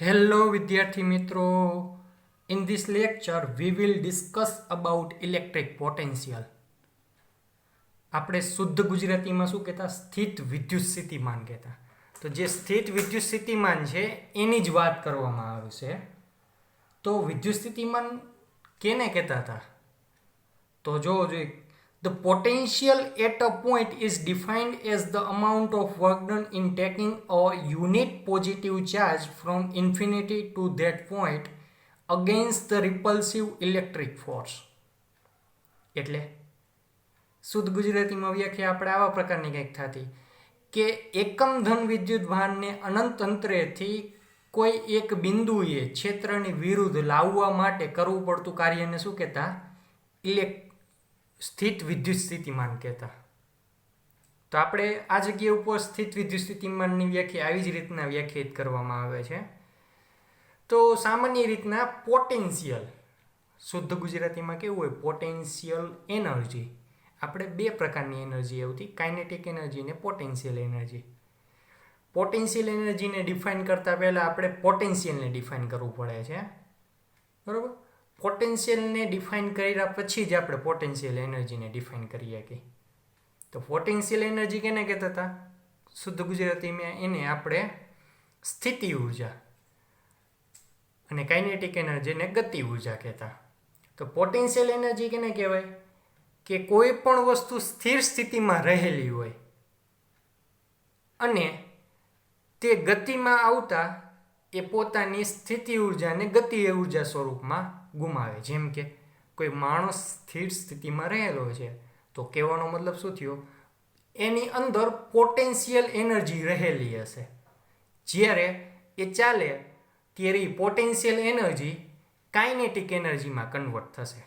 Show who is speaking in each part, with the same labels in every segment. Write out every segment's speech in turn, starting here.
Speaker 1: Hello વિદ્યાર્થી મિત્રો. In this lecture we will discuss about electric potential. આપણે શુદ્ધ ગુજરાતીમાં શું કહેતા? સ્થિત વિદ્યુત સ્થિતિમાન કહેતા. તો જે સ્થિત વિદ્યુત સ્થિતિમાન છે એની જ વાત કરવામાં આવશે. તો વિદ્યુત સ્થિતિમાન કેને કહેતા હતા? તો જો the potential at a point is defined as the amount of work done in taking a unit positive charge from infinity to that point against the repulsive electric force. એટલે શુદ્ધ ગુજરાતીમાં વ્યાખ્યા આપણે આવા પ્રકારની કંઈક થતી કે એકમ ધન વિદ્યુત ભારને અનંત અંતરેથી કોઈ એક બિંદુએ ક્ષેત્રની વિરુદ્ધ લાવવા માટે કરવું પડતું કાર્યને શું કહેતા? સ્થિત વિદ્યુત સ્થિતિમાન કહેતા. તો આપણે આ જગ્યા ઉપર સ્થિત વિદ્યુત સ્થિતિમાનની વ્યાખ્યા આવી જ રીતના વ્યાખ્યાયિત કરવામાં આવે છે. તો સામાન્ય રીતના પોટેન્શિયલ શુદ્ધ ગુજરાતીમાં કેવું હોય? Potential energy. આપણે બે પ્રકારની એનર્જી આવતી, કાઇનેટિક એનર્જી અને પોટેન્શિયલ એનર્જી. પોટેન્શિયલ એનર્જીને ડિફાઇન કરતાં પહેલાં આપણે પોટેન્શિયલને ડિફાઇન કરવું પડે છે, બરાબર? પોટેન્શિયલને ડિફાઇન કર્યા પછી જ આપણે પોટેન્શિયલ એનર્જીને ડિફાઇન કરીએ કે. તો પોટેન્શિયલ એનર્જી કેને કહેતા હતા? શુદ્ધ ગુજરાતીમાં એને આપણે સ્થિતિ ઉર્જા અને કાઇનેટિક એનર્જીને ગતિ ઉર્જા કહેતા. તો પોટેન્શિયલ એનર્જી કેને કહેવાય? કે કોઈ પણ વસ્તુ સ્થિર સ્થિતિમાં રહેલી હોય અને તે ગતિમાં આવતા એ પોતાની સ્થિતિ ઉર્જાને ગતિ ઉર્જા સ્વરૂપમાં ગુમાવે. જેમ કે કોઈ માણસ સ્થિર સ્થિતિમાં રહેલો છે તો કહેવાનો મતલબ શું થયો? એની અંદર પોટેન્શિયલ એનર્જી રહેલી હશે. જ્યારે એ ચાલે ત્યારે એ પોટેન્શિયલ એનર્જી કાઇનેટિક એનર્જીમાં કન્વર્ટ થશે.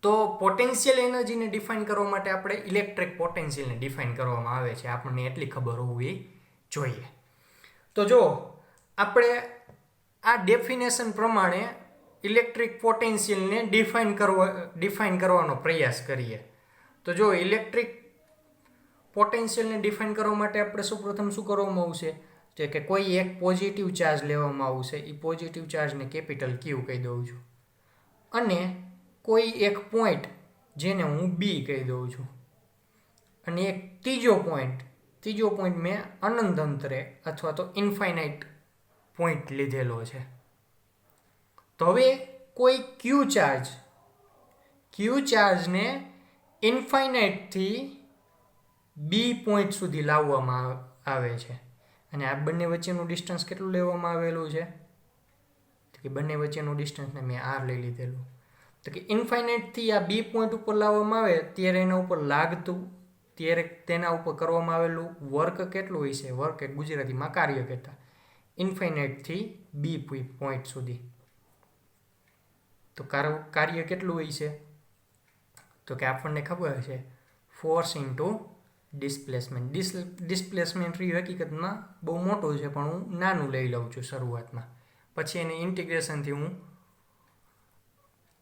Speaker 1: તો પોટેન્શિયલ એનર્જીને ડિફાઇન કરવા માટે આપણે ઇલેક્ટ્રિક પોટેન્શિયલને ડિફાઇન કરવામાં આવે છે. આપણને એટલી ખબર હોવી જોઈએ. તો જો આપણે આ ડેફિનેશન પ્રમાણે ઇલેક્ટ્રિક પોટેન્શિયલને ડિફાઇન કરવાનો પ્રયાસ કરીએ. તો જો ઇલેક્ટ્રિક પોટેન્શિયલને ડિફાઇન કરવા માટે આપણે સૌપ્રથમ શું કરવામાં આવશે? તો કે કોઈ એક પોઝિટિવ ચાર્જ લેવામાં આવશે. એ પોઝિટિવ ચાર્જને કેપિટલ ક્યુ કહી દઉં છું. અને કોઈ એક પોઈન્ટ જેને હું બી કહી દઉં છું. અને એક ત્રીજો પોઈન્ટ મેં અનંત અંતરે અથવા તો ઇન્ફાઇનાઇટ પોઈન્ટ લીધેલો છે. તો હવે કોઈ ક્યુ ચાર્જને ઇન્ફાઇનાઇટથી બી પોઈન્ટ સુધી લાવવામાં આવે છે. અને આ બંને વચ્ચેનું ડિસ્ટન્સ કેટલું લેવામાં આવેલું છે? તો કે બંને વચ્ચેનું ડિસ્ટન્સને મેં આર લઈ લીધેલું. તો કે ઇન્ફાઇનાઇટથી આ બી પોઈન્ટ ઉપર લાવવામાં આવે ત્યારે એના ઉપર લાગતું, ત્યારે તેના ઉપર કરવામાં આવેલું વર્ક કેટલું હોય છે? વર્ક એ ગુજરાતીમાં કાર્ય કહેતા. ઇન્ફાઇનાઇટથી બી પોઈન્ટ સુધી તો કાર્ય કેટલું હોય છે? તો કે આપણને ખબર છે ફોર્સ ઇન્ટુ ડિસ્પ્લેસમેન્ટ. ડિસ્પ્લેસમેન્ટ હકીકતમાં બહુ મોટું છે પણ હું નાનું લઈ લઉં છું શરૂઆતમાં. પછી એને ઇન્ટિગ્રેશનથી હું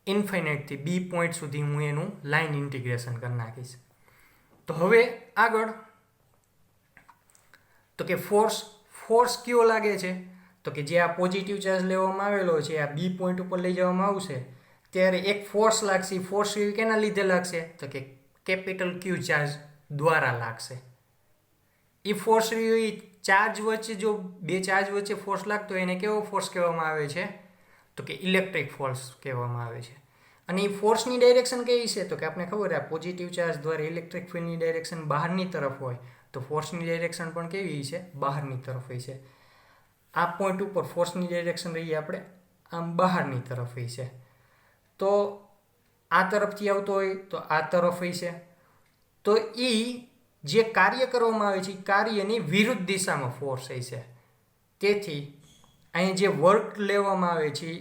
Speaker 1: ઇન્ફાઇનાઇટથી બી પોઈન્ટ સુધી હું એનું લાઇન ઇન્ટિગ્રેશન કરી નાખીશ. તો હવે આગળ તો કે ફોર્સ કયો લાગે છે? તો કે જે આ પોઝિટિવ ચાર્જ લેવામાં આવેલો છે આ બી પોઈન્ટ ઉપર લઈ જવામાં આવશે ત્યારે એક ફોર્સ લાગશે. ફોર્સ કેના લીધે લાગશે? તો કે કેપિટલ ક્યુ ચાર્જ દ્વારા લાગશે. એ ફોર્સ ચાર્જ વચ્ચે, જો બે ચાર્જ વચ્ચે ફોર્સ લાગતો એને કેવો ફોર્સ કહેવામાં આવે છે? તો કે ઇલેક્ટ્રિક ફોર્સ કહેવામાં આવે છે. અને એ ફોર્સની ડાયરેક્શન કેવી છે? તો કે આપણે ખબર આ પોઝિટિવ ચાર્જ દ્વારા ઇલેક્ટ્રિક ફિલ્ડની ડાયરેક્શન બહારની તરફ હોય તો ફોર્સની ડાયરેક્શન પણ કેવી છે? બહારની તરફ હોય છે. આ પોઈન્ટ ઉપર ફોર્સની ડાયરેક્શન રહીએ આપણે આમ બહારની તરફ હોય છે. તો આ તરફથી આવતો હોય તો આ તરફ હોય છે. તો એ જે કાર્ય કરવામાં આવે છે એ કાર્યની વિરુદ્ધ દિશામાં ફોર્સ હોય છે. તેથી અહીં જે વર્ક લેવામાં આવે છે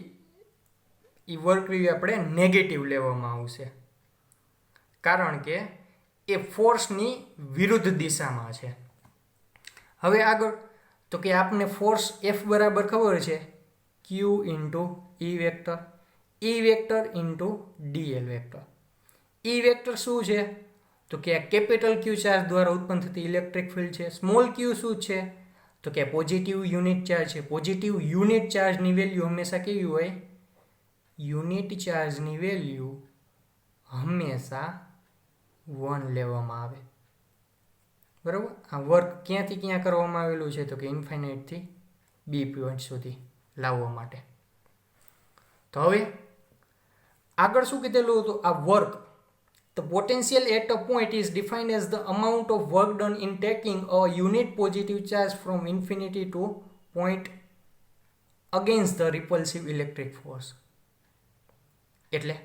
Speaker 1: એ વર્ક આપણે નેગેટિવ લેવામાં આવશે. કારણ કે એ ફોર્સની વિરુદ્ધ દિશામાં છે. હવે આગળ તો કે આપને ફોર્સ એફ બરાબર ખબર છે ક્યુ ઇન્ટુ ઈ વેક્ટર, ઈ વેક્ટર ઇન્ટુ ડીએલ વેક્ટર. ઈ વેક્ટર શું છે? તો કે આ કેપિટલ ક્યુ ચાર્જ દ્વારા ઉત્પન્ન થતી ઇલેક્ટ્રિક ફિલ્ડ છે. સ્મોલ ક્યુ શું છે? તો કે પોઝિટિવ યુનિટ ચાર્જ છે. પોઝિટિવ યુનિટ ચાર્જની વેલ્યુ હંમેશા કેવી હોય? યુનિટ ચાર્જની વેલ્યુ હંમેશા 1 લેવામાં આવે. બરાબર. આ વર્ક ક્યાંથી ક્યાં કરવામાં આવેલું છે? તો કે ઇન્ફાઇનાઇટથી બી પોઈન્ટ સુધી લાવવા માટે. તો હવે આગળ શું કીધેલું હતું? આ work, the potential at a point is defined as the amount of work done in taking a unit positive charge from infinity to point against the repulsive electric force. એટલે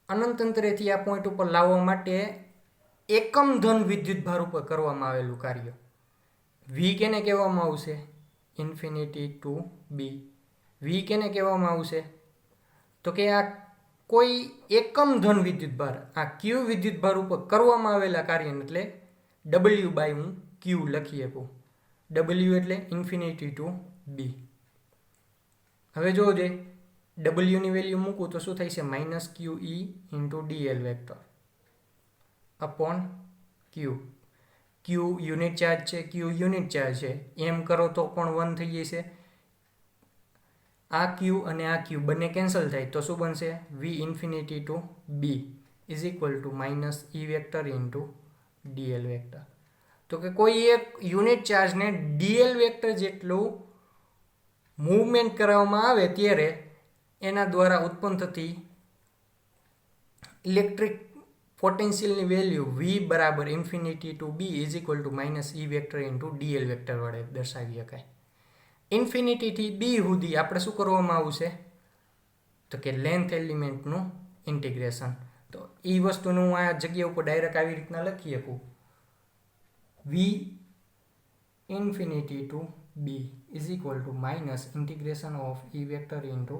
Speaker 1: અનંત અંતરેથી આ પોઈન્ટ ઉપર લાવવા માટે એકમ ધન વિદ્યુતભાર ઉપર કરવામાં આવેલું કાર્ય. વી કેને કહેવામાં આવશે? ઇન્ફિનિટી ટુ બી. વી કેને કહેવામાં આવશે? તો કે આ કોઈ એકમ ધન વિદ્યુતભાર, આ ક્યુ વિદ્યુતભાર ઉપર કરવામાં આવેલા કાર્યને એટલે ડબલ્યુ બાય હું ક્યુ લખી શકું. ડબલ્યુ એટલે ઇન્ફિનિટી ટુ બી. હવે જોજે ડબલ્યુની વેલ્યુ મૂકું તો શું થાય છે? Minus Q E into DL vector upon Q. Q unit charge છે, ક્યુ યુનિટ ચાર્જ છે, એમ કરો તો પણ 1 થઈ જશે. આ ક્યુ અને આ ક્યુ બંને કેન્સલ થાય તો શું બનશે? V infinity to B is equal to minus E vector into DL vector. તો કે કોઈ એક યુનિટ ચાર્જને ડીએલ વેક્ટર જેટલું મૂવમેન્ટ કરવામાં આવે ત્યારે એના દ્વારા ઉત્પન્ન થતી ઇલેક્ટ્રિક પોટેન્શિયલની વેલ્યુ વી બરાબર infinity to B is equal to minus E vector into DL vector વડે દર્શાવી શકાય. ઇન્ફિનિટીથી બી સુધી આપણે શું કરવામાં આવશે? તો કે લેન્થ એલિમેન્ટનું ઇન્ટિગ્રેશન. તો એ વસ્તુનું હું આ જગ્યા ઉપર ડાયરેક્ટ આવી રીતના લખી શકું. V infinity to B is equal to minus integration of E vector into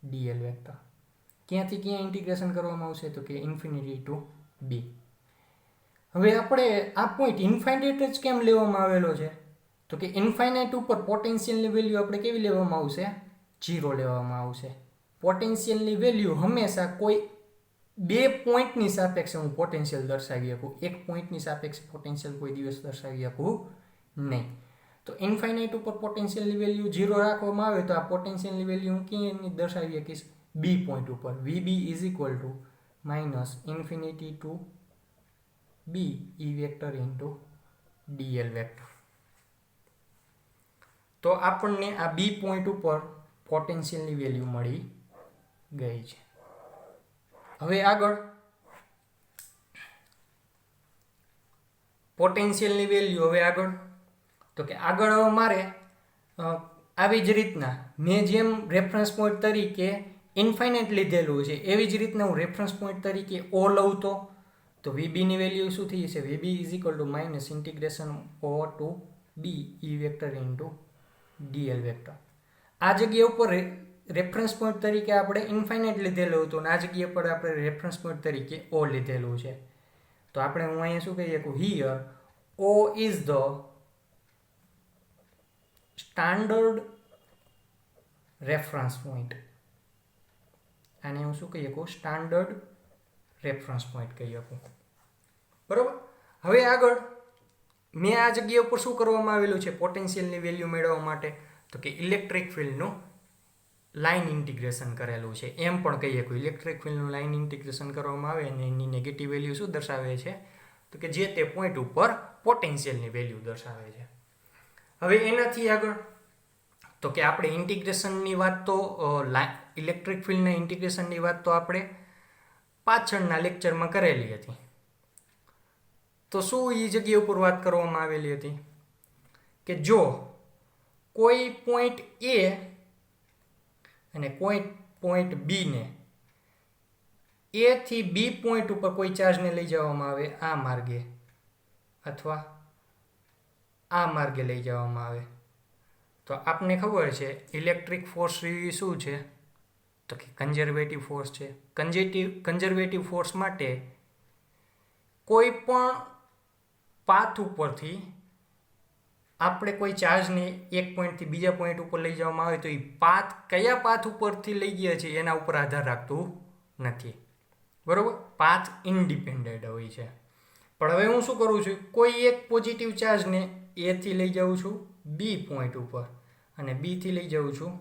Speaker 1: DL vector. ક્યાંથી ક્યાં ઇન્ટિગ્રેશન કરવામાં આવશે? તો કે ઇન્ફિનિટી ટુ બી. હવે આપણે આ પોઈન્ટ ઇન્ફાઇનાઇટ જ કેમ લેવામાં આવેલો છે? તો કે ઇન્ફાઇનાઇટ ઉપર પોટેન્શિયલની વેલ્યુ આપણે કેવી લેવામાં આવશે? 0 લેવામાં આવશે. પોટેન્શિયલની વેલ્યુ હંમેશા કોઈ બે પોઈન્ટની સાપેક્ષે હું પોટેન્શિયલ દર્શાવી શકું. એક પોઈન્ટની સાપેક્ષે પોટેન્શિયલ કોઈ દિવસ દર્શાવી શકું નહીં. તો ઇન્ફાઇનાઇટ ઉપર પોટેન્શિયલની વેલ્યુ 0 રાખવામાં આવે તો આ પોટેન્શિયલની વેલ્યુ હું ક્યાં દર્શાવી શકીશ? બી પોઈન્ટ ઉપર. V B is equal to minus infinity to B E vector into DL vector. તો આપણને આ બી પોઈન્ટ ઉપર પોટેન્શિયલની વેલ્યુ મળી ગઈ છે. હવે આગળ પોટેન્શિયલની વેલ્યુ હવે આગળ તો કે આગળ મારે આવી જ રીતના મેં જેમ રેફરન્સ પોઈન્ટ તરીકે ઇન્ફાઇનાઇટ લીધેલું છે એવી જ રીતના હું રેફરન્સ પોઈન્ટ તરીકે ઓ લઉં તો વીબીની વેલ્યુ શું થઈ જશે? VB is equal to minus integration O to B E vector into DL vector. આ જગ્યા ઉપર રેફરન્સ પોઈન્ટ તરીકે આપણે ઇન્ફાઇનાઇટ લીધેલું હતું અને આ જગ્યા પર આપણે રેફરન્સ પોઈન્ટ તરીકે ઓ લીધેલું છે. તો આપણે હું અહીંયા શું કહી શકું? Here O is the standard reference point. આને હું શું કહી શકું? સ્ટાન્ડર્ડ રેફરન્સ પોઈન્ટ કહી શકું. બરાબર. હવે આગળ મેં આ જગ્યા ઉપર શું કરવામાં આવેલું છે પોટેન્શિયલની વેલ્યુ મેળવવા માટે? તો કે ઇલેક્ટ્રિક ફિલ્ડનું લાઇન ઇન્ટિગ્રેશન કરેલું છે. એમ પણ કહીએ કે ઇલેક્ટ્રિક ફિલ્ડનું લાઇન ઇન્ટિગ્રેશન કરવામાં આવે અને એની નેગેટિવ વેલ્યુ શું દર્શાવે છે? તો કે જે તે પોઈન્ટ ઉપર પોટેન્શિયલની વેલ્યુ દર્શાવે છે. હવે એનાથી આગળ તો કે આપણે ઇન્ટિગ્રેશનની વાત તો ઇલેક્ટ્રિક ફિલ્ડના ઇન્ટિગ્રેશનની વાત તો આપણે પાછળના લેક્ચરમાં કરેલી હતી. તો શું એ જગ્યા ઉપર વાત કરવામાં આવેલી હતી કે જો કોઈ પોઈન્ટ એ અને કોઈ પોઈન્ટ બીને એ થી બી પોઈન્ટ ઉપર કોઈ ચાર્જને લઈ જવામાં આવે આ માર્ગે અથવા આ માર્ગે લઈ જવામાં આવે તો આપને ખબર છે ઇલેક્ટ્રિક ફોર્સ શું છે? તો કે કન્ઝર્વેટિવ ફોર્સ છે. કન્ઝર્વેટિવ ફોર્સ માટે કોઈ પણ પાથ ઉપરથી આપણે કોઈ ચાર્જને એક પોઈન્ટથી બીજા પોઈન્ટ ઉપર લઈ જવામાં આવે તો એ પાથ કયા પાથ ઉપરથી લઈ ગયા છે એના ઉપર આધાર રાખતું નથી. બરાબર. પાથ ઇન્ડિપેન્ડન્ટ હોય છે. પણ હવે હું શું કરું છું? કોઈ એક પોઝિટિવ ચાર્જને એ થી લઈ જાઉં છું બી પોઈન્ટ ઉપર અને બી થી લઈ જાઉં છું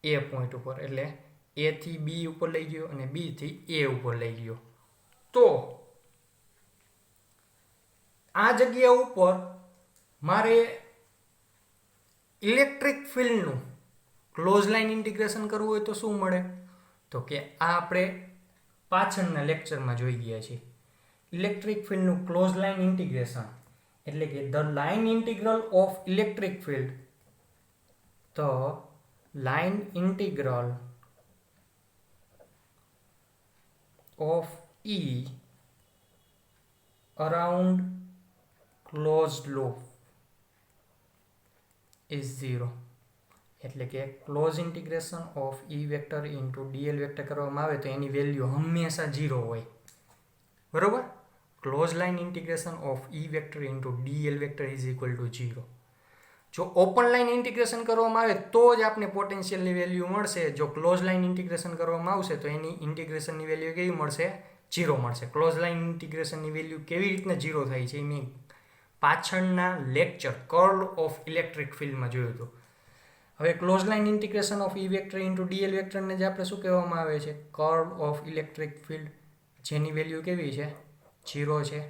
Speaker 1: એ પોઈન્ટ ઉપર, એટલે એ થી બી ઉપર લઈ ગયો અને બી થી એ ઉપર લઈ ગયો. તો આ જગ્યા ઉપર મારે ઇલેક્ટ્રિક ફિલ્ડનું ક્લોઝ લાઇન ઇન્ટિગ્રેશન કરવું હોય તો શું મળે? તો કે આ આપણે પાછળના લેક્ચરમાં જોઈ ગયા છીએ. ઇલેક્ટ્રિક ફિલ્ડનું ક્લોઝ લાઇન ઇન્ટિગ્રેશન એટલે કે the line integral of electric field, the line integral of E around closed loop is 0. એટલે કે close integration of E vector into dl vector કરવામાં આવે તો એની વેલ્યુ હંમેશા 0 હોય. બરોબર? Close line integration of E vector into dl vector is equal to 0. જો ઓપન લાઇન ઇન્ટિગ્રેશન કરવામાં આવે તો જ આપણે પોટેન્શિયલની વેલ્યુ મળશે. જો ક્લોઝ લાઇન ઇન્ટિગ્રેશન કરવામાં આવશે તો એની ઇન્ટિગ્રેશનની વેલ્યુ કેવી મળશે? 0 મળશે. ક્લોઝ લાઇન ઇન્ટિગ્રેશનની વેલ્યુ કેવી રીતના 0 થાય છે મેં પાછળના લેક્ચર કર્લ ઓફ ઇલેક્ટ્રિક ફિલ્ડમાં જોયું હતું. હવે close line integration of E vector into dl વેક્ટરને જે આપણે શું કહેવામાં આવે છે? કર્લ ઓફ ઇલેક્ટ્રિક ફિલ્ડ, જેની વેલ્યુ કેવી છે? 0 છે.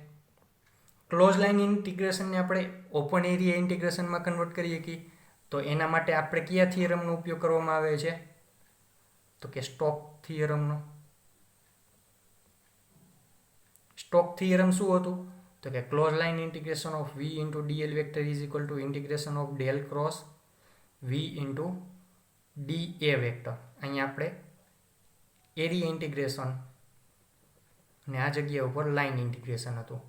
Speaker 1: ક્લોઝ લાઇન ઇન્ટિગ્રેશનને આપણે ઓપન એરિયા ઇન્ટિગ્રેશનમાં કન્વર્ટ કરીએ કે તો એના માટે આપણે કયા થિયરમનો ઉપયોગ કરવામાં આવે છે? તો કે સ્ટોક થિયરમનો. સ્ટોક થિયરમ શું હતું? તો કે close line integration of V into dl vector is equal to integration of del cross V into dA vector. અહીંયા આપણે એરિયા ઇન્ટિગ્રેશન અને આ જગ્યા ઉપર લાઇન ઇન્ટિગ્રેશન હતું.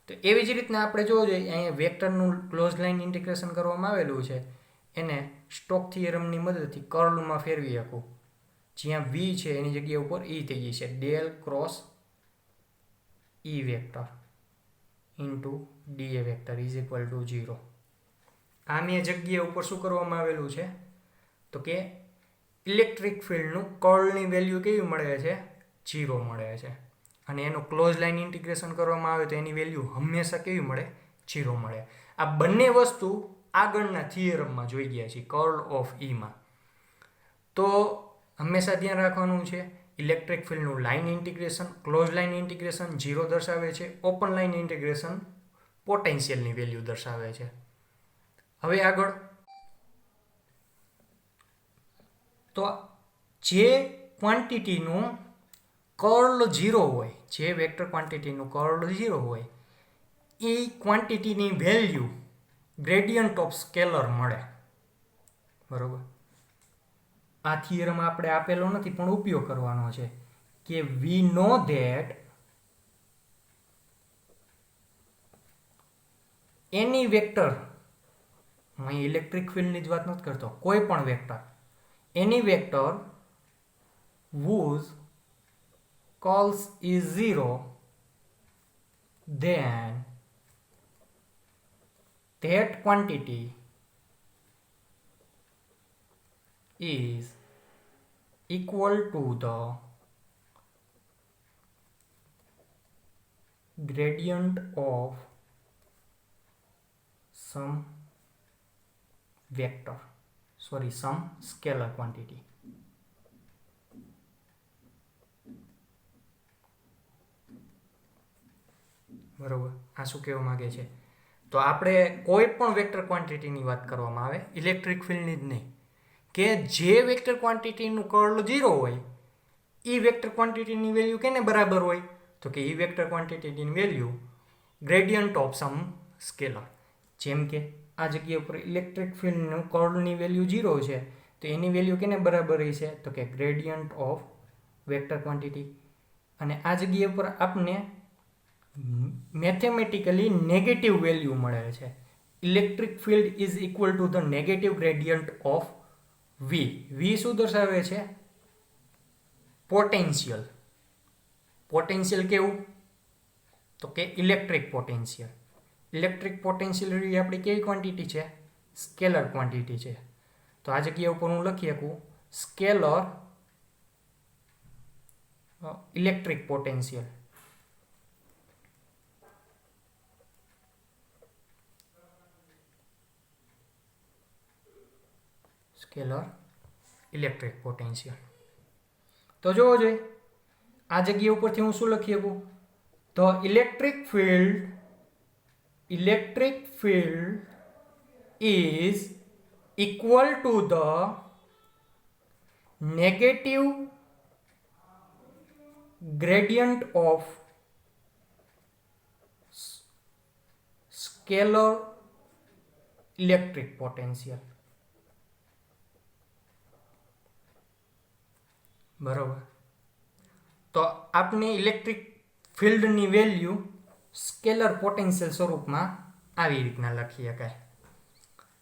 Speaker 1: તો એવી જ રીતના આપણે જોવું જોઈએ અહીંયા વેક્ટરનું ક્લોઝ લાઇન ઇન્ટિગ્રેશન કરવામાં આવેલું છે એને સ્ટોક થિયરમની મદદથી કર્લમાં ફેરવી શકું. જ્યાં V છે એની જગ્યા ઉપર E થઈ ગઈ છે del cross E vector into dA vector is equal to 0. આ મેં જગ્યા ઉપર શું કરવામાં આવેલું છે? તો કે ઇલેક્ટ્રિક ફિલ્ડનું કર્લની વેલ્યુ કેવી મળે છે? 0 મળે છે. અને એનું ક્લોઝ લાઇન ઇન્ટિગ્રેશન કરવામાં આવે તો એની વેલ્યુ હંમેશા કેવી મળે? 0 મળે. આ બંને વસ્તુ આગળના થિયરમમાં જોઈ ગયા છે કર્લ ઓફ Eમાં. તો હંમેશા ધ્યાન રાખવાનું છે ઇલેક્ટ્રિક ફિલ્ડનું line integration, close line integration 0 દર્શાવે છે, ઓપન લાઇન ઇન્ટિગ્રેશન પોટેન્શિયલની વેલ્યુ દર્શાવે છે. હવે આગળ તો જે ક્વોન્ટિટીનું કર્લ 0 હોય, જે વેક્ટર ક્વોન્ટિટીનું કર્લ 0 હોય એ ક્વોન્ટિટીની વેલ્યુ ગ્રેડિયન્ટ ઓફ સ્કેલર મળે. બરોબર? આ થિયરમ આપણે આપેલો નથી પણ ઉપયોગ કરવાનો છે કે વી નો ધેટ એની વેક્ટર, હું ઇલેક્ટ્રિક ફિલ્ડની જ વાત નથી કરતો, કોઈ પણ vector, any vector whose curls is 0 then that quantity is equal to the gradient of some vector, some scalar quantity. બરોબર? આ શું કહેવા માંગે છે? તો આપણે કોઈ પણ વેક્ટર ક્વોન્ટિટીની વાત કરવામાં આવે, ઇલેક્ટ્રિક ફિલ્ડની જ નહીં, કે જે વેક્ટર ક્વોન્ટિટીનું કર્લ 0 હોય એ વેક્ટર ક્વોન્ટિટીની વેલ્યુ કેને બરાબર હોય? તો કે એ વેક્ટર ક્વોન્ટિટીની value gradient of some scalar. જેમ કે આ જગ્યા ઉપર ઇલેક્ટ્રિક ફિલ્ડનું કર્લની વેલ્યુ 0 છે તો એની વેલ્યુ કેને બરાબર છે? તો કે ગ્રેડિયન્ટ ઓફ વેક્ટર ક્વોન્ટિટી. અને આ જગ્યા ઉપર આપણે મેથેમેટિકલી નેગેટિવ વેલ્યુ મળે છે. Electric field is equal to the negative gradient of V. V શું દર્શાવે છે? પોટેન્શિયલ. પોટેન્શિયલ કેવું? તો કે ઇલેક્ટ્રિક પોટેન્શિયલ. ઇલેક્ટ્રિક પોટેન્શિયલ આપણી કેવી ક્વોન્ટિટી છે? સ્કેલર ક્વોન્ટિટી છે. તો આ જગ્યા ઉપર હું લખી શકું scalar electric potential. Scalar electric potential. તો જોવો જોઈએ આ જગ્યા ઉપરથી હું શું લખી શકું? તો electric field is equal to the negative gradient of scalar electric potential. બરોબર. તો આપણે ઇલેક્ટ્રિક ફિલ્ડની વેલ્યુ સ્કેલર પોટેન્શિયલ સ્વરૂપમાં આવી રીતના લખી શકાય.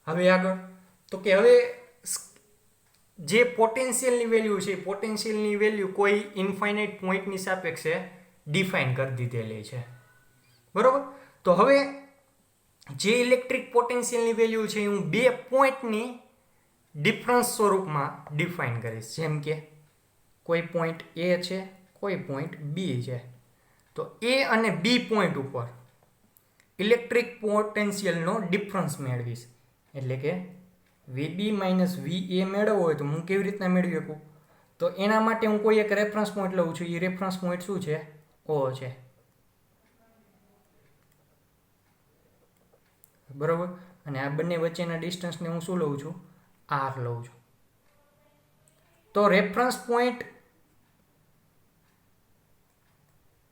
Speaker 1: હવે આગળ તો કે હવે જે પોટેન્શિયલની વેલ્યુ છે પોટેન્શિયલની વેલ્યુ કોઈ ઇન્ફાઇનાઇટ પોઈન્ટની સાપેક્ષે ડિફાઇન કરી દીધેલી છે. બરોબર. તો હવે જે ઇલેક્ટ્રિક પોટેન્શિયલની વેલ્યુ છે હું બે પોઈન્ટની ડિફરન્સ સ્વરૂપમાં ડિફાઇન કરીશ. જેમ કે કોઈ પોઈન્ટ એ છે, કોઈ પોઈન્ટ બી છે. તો એ અને બી પોઈન્ટ ઉપર ઇલેક્ટ્રિક પોટેન્શિયલનો ડિફરન્સ મેળવીશ. એટલે કે વીબી માઇનસ વી એ મેળવવો હોય તો હું કેવી રીતના મેળવી શકું? તો એના માટે હું કોઈ એક રેફરન્સ પોઈન્ટ લઉં છું. એ રેફરન્સ પોઈન્ટ શું છે? ઓ છે. બરોબર. અને આ બંને વચ્ચેના ડિસ્ટન્સને હું શું લઉં છું? આર લઉં છું. તો રેફરન્સ પોઈન્ટ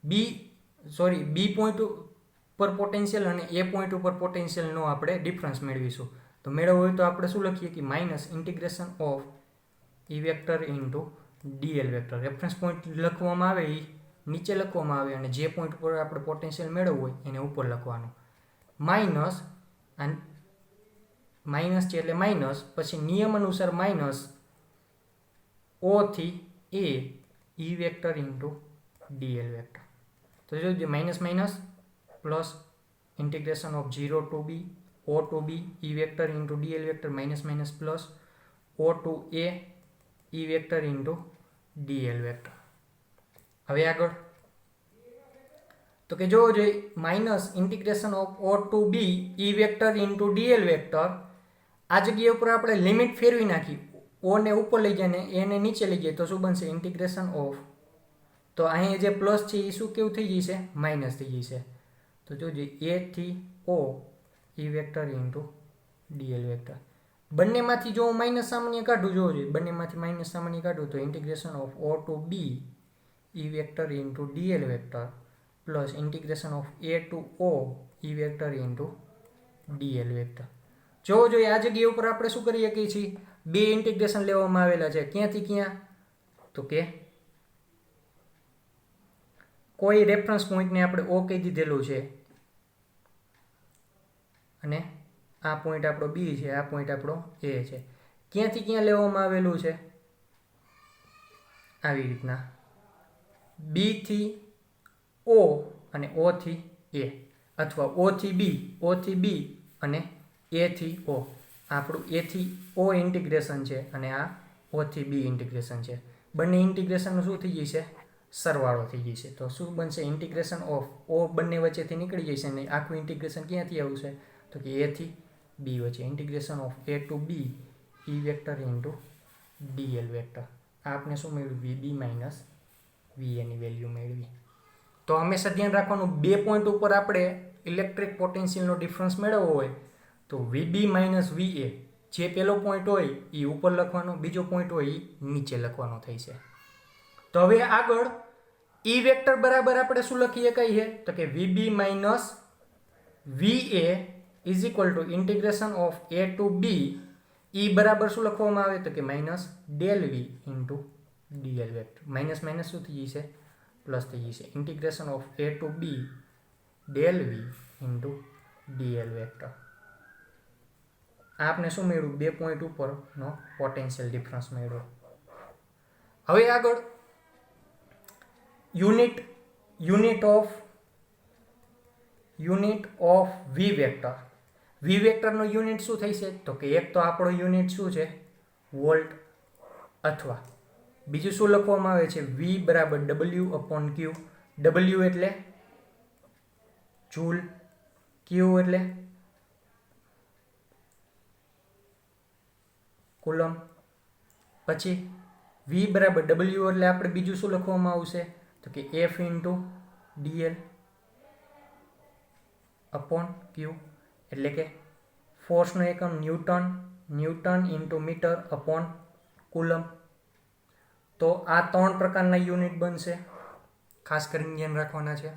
Speaker 1: બી પોઈન્ટ ઉપર પોટેન્શિયલ અને એ પોઈન્ટ ઉપર પોટેન્શિયલનો આપણે ડિફરન્સ મેળવીશું. તો મેળવવું હોય તો આપણે શું લખીએ કે minus integration of E vector into DL vector. Reference point લખવામાં આવે એ નીચે લખવામાં આવે અને જે પોઈન્ટ ઉપર આપણે પોટેન્શિયલ મેળવવું હોય એને ઉપર લખવાનું. માઇનસ છે એટલે માઇનસ, પછી નિયમ અનુસાર માઇનસ ઓ થી A E vector into DL vector. તો જો minus minus plus integration of 0 to B O to B E vector into DL vector minus minus plus O to A E vector into DL vector. હવે આગળ તો કે જોવો જોઈએ minus integration of O to B E vector into DL vector. આ જગ્યા ઉપર આપણે લિમિટ ફેરવી નાખી. ઓ ને ઉપર લઈ જાય ને એને નીચે લઈ જાય તો શું બનશે? Integration of. તો અહીં જે પ્લસ છે એ શું કેવું થઈ જશે? માઇનસ થઈ જશે. તો જોજો એ થી ઓ E vector into DL vector. બંનેમાંથી જો હું માઇનસ સામાન્ય કાઢું, જોવો જોઈએ બંનેમાંથી માઇનસ સામાન્ય કાઢું તો integration of O to B E vector into DL vector plus integration of A to O E vector into DL vector. જોવો જોઈએ આ જગ્યા ઉપર આપણે શું કરી શકીએ છીએ? બે ઇન્ટિગ્રેશન લેવામાં આવેલા છે. ક્યાંથી ક્યાં? તો કે કોઈ રેફરન્સ પોઈન્ટને આપણે ઓ કહી દીધેલું છે અને આ પોઈન્ટ આપણો બી છે, આ પોઈન્ટ આપણો એ છે. ક્યાંથી ક્યાં લેવામાં આવેલું છે? આવી રીતના બી થી ઓ અને ઓ થી એ, અથવા ઓ થી બી અને એ થી ઓ. આપણું એ થી ઓ ઇન્ટિગ્રેશન છે અને આ ઓ થી બી ઇન્ટિગ્રેશન છે. બંને ઇન્ટિગ્રેશનનું શું થઈ જશે? સરવાળો થઈ જશે. તો શું બનશે? ઇન્ટિગ્રેશન ઓફ ઓ બંને વચ્ચેથી નીકળી જશે અને આખું ઇન્ટિગ્રેશન ક્યાંથી આવશે? તો કે એ થી બી વચ્ચે. Integration of A to B E vector into DL vector. આપણે શું મેળવ્યું? વીબી માઇનસ વી એની વેલ્યુ મેળવી. તો હંમેશા ધ્યાન રાખવાનું બે પોઈન્ટ ઉપર આપણે ઇલેક્ટ્રિક પોટેન્શિયલનો ડિફરન્સ મેળવવો હોય તો વીબી માઇનસ વી એ, જે પહેલો પોઈન્ટ હોય એ ઉપર લખવાનો, બીજો પોઈન્ટ હોય એ નીચે લખવાનો થઈ છે. તો હવે આગળ ઈ વેક્ટર બરાબર આપણે શું લખીએ કહીએ? તો કે VB minus V A is equal to integration of A to B. E બરાબર શું લખવામાં આવે? તો કે minus del V into DL vector. Minus minus શું થઈ જશે? પ્લસ થઈ જશે. Integration of A to B del V into DL vector. આપણે શું મેળવ્યું? બે પોઈન્ટ ઉપરનો પોટેન્શિયલ ડિફરન્સ મેળવ્યો. હવે આગળ યુનિટ ઓફ વી વેક્ટર. વી વેક્ટરનો યુનિટ શું થઈ છે? તો કે એક તો આપણો યુનિટ શું છે? વોલ્ટ, અથવા બીજું શું લખવામાં આવે છે? વી બરાબર ડબલ્યુ અપોન ક્યુ. ડબલ્યુ એટલે જૂલ, ક્યુ એટલે કુલમ. પછી V બરાબર W એટલે આપણે બીજું શું લખવામાં આવશે તો કે F into dl upon Q, એટલે કે ફોર્સનો એકમ newton, newton into metre upon coulomb. તો આ 3 પ્રકારના યુનિટ બનશે, ખાસ કરીને ધ્યાન રાખવાના છે.